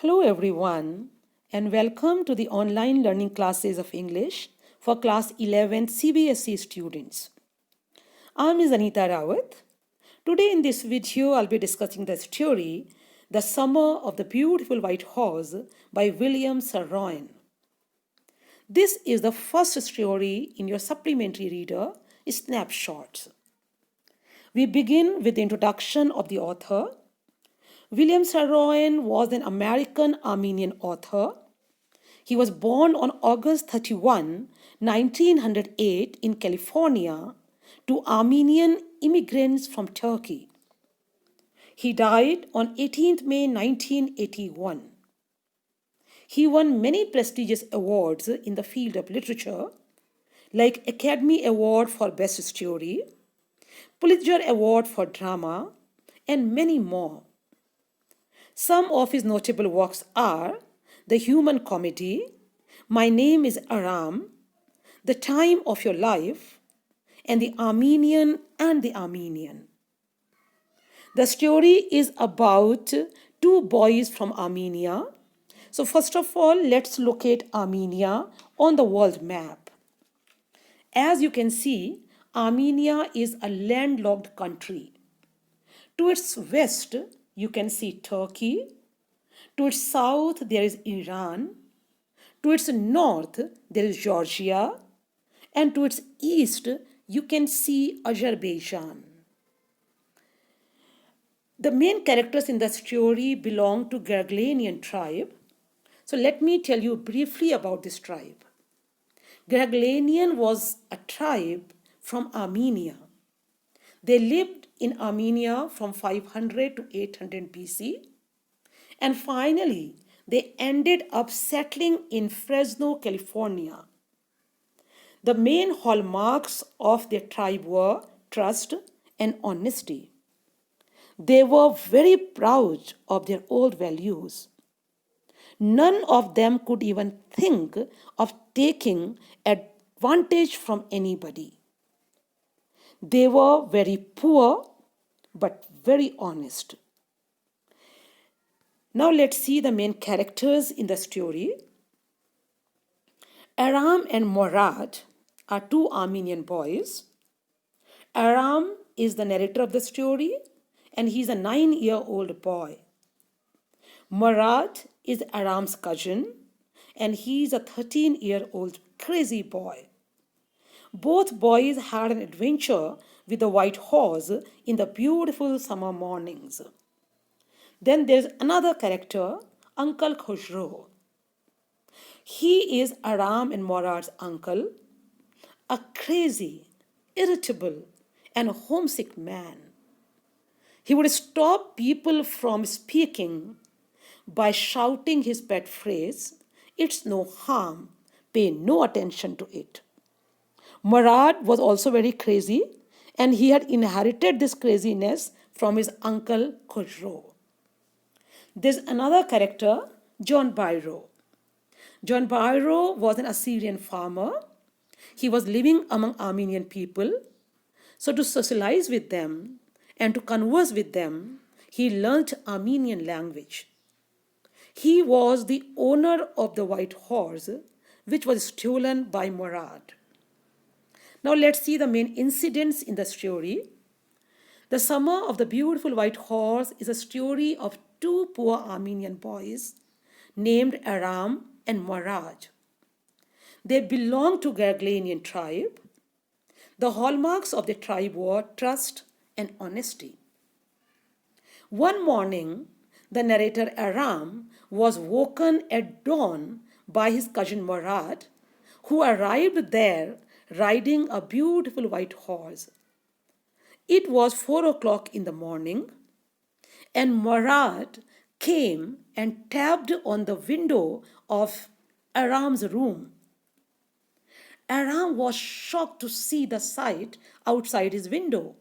Hello everyone and welcome to the online learning classes of English for class 11 CBSE students. I'm Ms. Anita Rawat. Today in this video I'll be discussing the story The Summer of the Beautiful White Horse by William Saroyan. This is the first story in your supplementary reader, Snapshots. We begin with the introduction of the author. William Saroyan was an American Armenian author. He was born on August 31, 1908 in California to Armenian immigrants from Turkey. He died on 18th May 1981. He won many prestigious awards in the field of literature, like Academy Award for Best Story, Pulitzer Award for Drama, and many more. Some of his notable works are The Human Comedy, My Name is Aram, The Time of Your Life, and The Armenian and the Armenian. The story is about two boys from Armenia. So first of all, let's locate Armenia on the world map. As you can see, Armenia is a landlocked country. To its west, you can see Turkey. To its south, there is Iran. To its north, there is Georgia. And to its east, you can see Azerbaijan. The main characters in the story belong to Garglanian tribe. So let me tell you briefly about this tribe. Garglanian was a tribe from Armenia. They lived in Armenia from 500 to 800 BC. And finally, they ended up settling in Fresno, California. The main hallmarks of their tribe were trust and honesty. They were very proud of their old values. None of them could even think of taking advantage from anybody. They were very poor but very honest. Now let's see the main characters in the story. Aram and Morad are two Armenian boys. Aram is the narrator of the story and he's a 9-year-old boy. Morad is Aram's cousin and he's a 13-year-old crazy boy. Both boys had an adventure with the white horse in the beautiful summer mornings. Then there's another character, Uncle Khosrow. He is Aram and Morad's uncle, a crazy, irritable, and homesick man. He would stop people from speaking by shouting his pet phrase, "It's no harm, pay no attention to it." Morad was also very crazy, and he had inherited this craziness from his uncle Khosrow. There's another character, John Byro. John Byro was an Assyrian farmer. He was living among Armenian people. So to socialize with them and to converse with them, he learnt Armenian language. He was the owner of the white horse, which was stolen by Morad. Now let's see the main incidents in the story. The Summer of the Beautiful White Horse is a story of two poor Armenian boys named Aram and Morad. They belong to Garglanian tribe. The hallmarks of the tribe were trust and honesty. One morning, the narrator Aram was woken at dawn by his cousin Morad, who arrived there riding a beautiful white horse. It was 4 o'clock in the morning, and Morad came and tapped on the window of Aram's room. Aram was shocked to see the sight outside his window.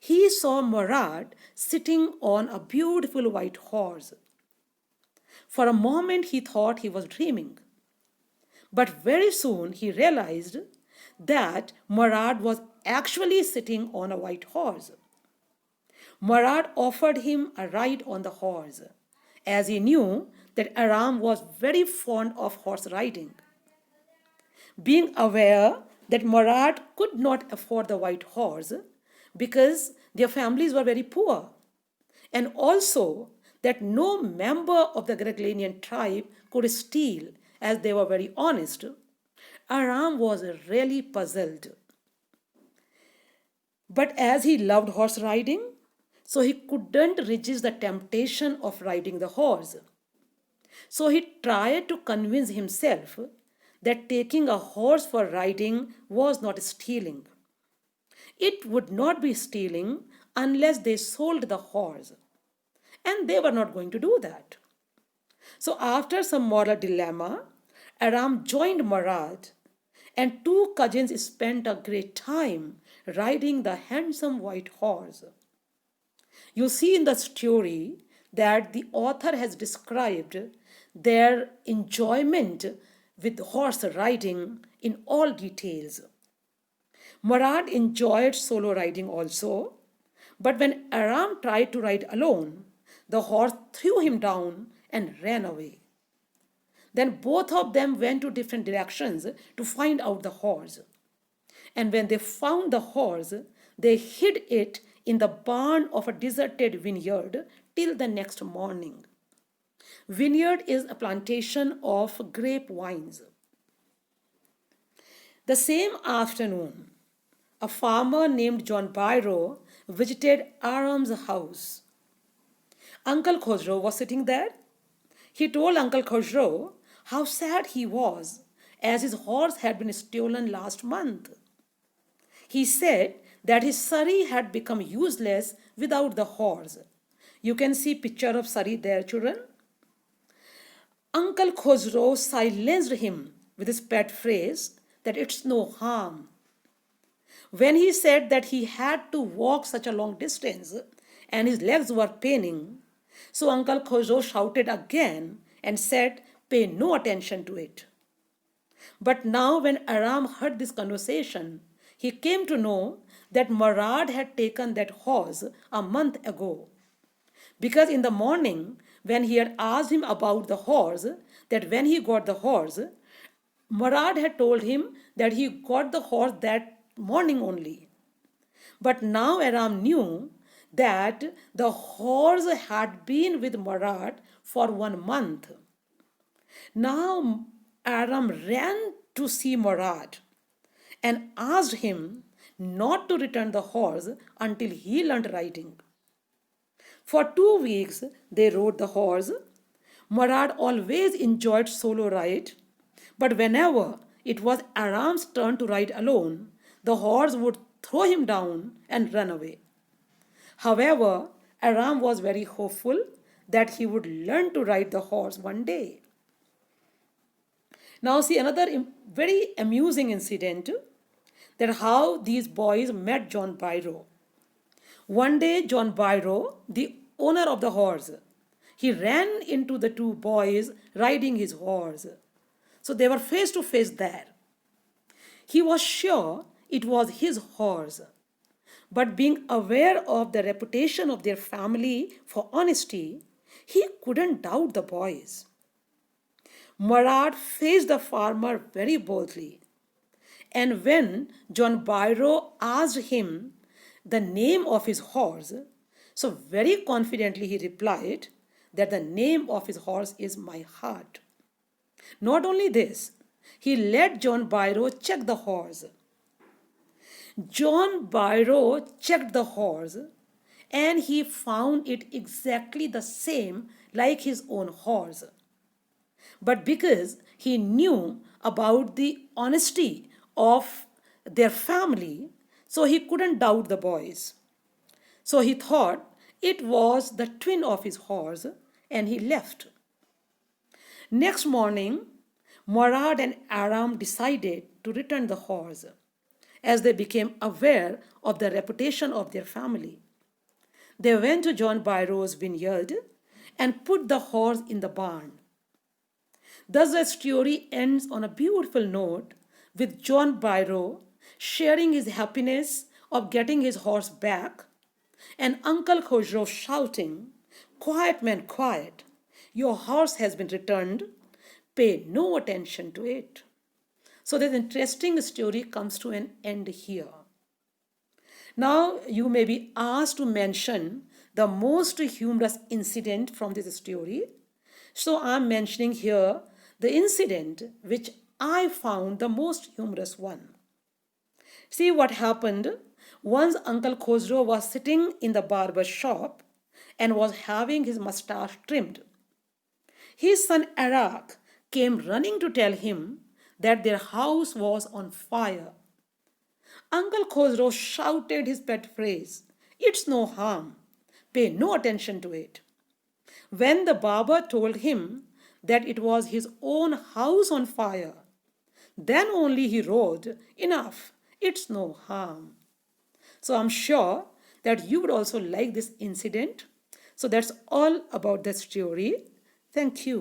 He saw Morad sitting on a beautiful white horse. For a moment he thought he was dreaming. But very soon he realized that Morad was actually sitting on a white horse. Morad offered him a ride on the horse, as he knew that Aram was very fond of horse riding. Being aware that Murad could not afford the white horse because their families were very poor, and also that no member of the Gregorian tribe could steal as they were very honest, Aram was really puzzled. But as he loved horse riding, so he couldn't resist the temptation of riding the horse. So he tried to convince himself that taking a horse for riding was not stealing. It would not be stealing unless they sold the horse, and they were not going to do that. So, after some moral dilemma, Aram joined Murad, and two cousins spent a great time riding the handsome white horse. You see in the story that the author has described their enjoyment with horse riding in all details. Murad enjoyed solo riding also, but when Aram tried to ride alone, the horse threw him down and ran away. Then both of them went to different directions to find out the horse. And when they found the horse, they hid it in the barn of a deserted vineyard till the next morning. Vineyard is a plantation of grape vines. The same afternoon, a farmer named John Byro visited Aram's house. Uncle Khosrow was sitting there. He told Uncle Khosrow how sad he was as his horse had been stolen last month. He said that his surrey had become useless without the horse. You can see picture of surrey there, children. Uncle Khosrow silenced him with his pet phrase that it's no harm. When he said that he had to walk such a long distance and his legs were paining, so Uncle Khosrow shouted again and said, pay no attention to it. But now when Aram heard this conversation, he came to know that Murad had taken that horse a month ago. Because in the morning, when he had asked him about the horse, that when he got the horse, Murad had told him that he got the horse that morning only. But now Aram knew that the horse had been with Murad for 1 month. Now Aram ran to see Murad and asked him not to return the horse until he learned riding. For 2 weeks they rode the horse. Murad always enjoyed solo ride, but whenever it was Aram's turn to ride alone, the horse would throw him down and run away. However, Aram was very hopeful that he would learn to ride the horse one day. Now see another very amusing incident, that how these boys met John Byro. One day John Byro, the owner of the horse, he ran into the two boys riding his horse. So they were face to face there. He was sure it was his horse, but being aware of the reputation of their family for honesty, he couldn't doubt the boys. Murad faced the farmer very boldly, and when John Byro asked him the name of his horse, so very confidently he replied that the name of his horse is my heart. Not only this, he let John Byro check the horse. John Byro checked the horse and he found it exactly the same like his own horse. But because he knew about the honesty of their family, so he couldn't doubt the boys. So he thought it was the twin of his horse and he left. Next morning, Murad and Aram decided to return the horse as they became aware of the reputation of their family. They went to John Byro's vineyard and put the horse in the barn. Thus, the story ends on a beautiful note with John Byro sharing his happiness of getting his horse back and Uncle Khosrow shouting, "Quiet, man, quiet. Your horse has been returned. Pay no attention to it. So this interesting story comes to an end here. Now you may be asked to mention the most humorous incident from this story. So I'm mentioning here the incident which I found the most humorous one. See what happened. Once Uncle Khosrow was sitting in the barber shop and was having his mustache trimmed. His son Arak came running to tell him that their house was on fire. Uncle Khosrow shouted his pet phrase, "It's no harm. Pay no attention to it." When the barber told him that it was his own house on fire, then only he roared, "Enough, it's no harm." So I'm sure that you would also like this incident. So that's all about the story. Thank you.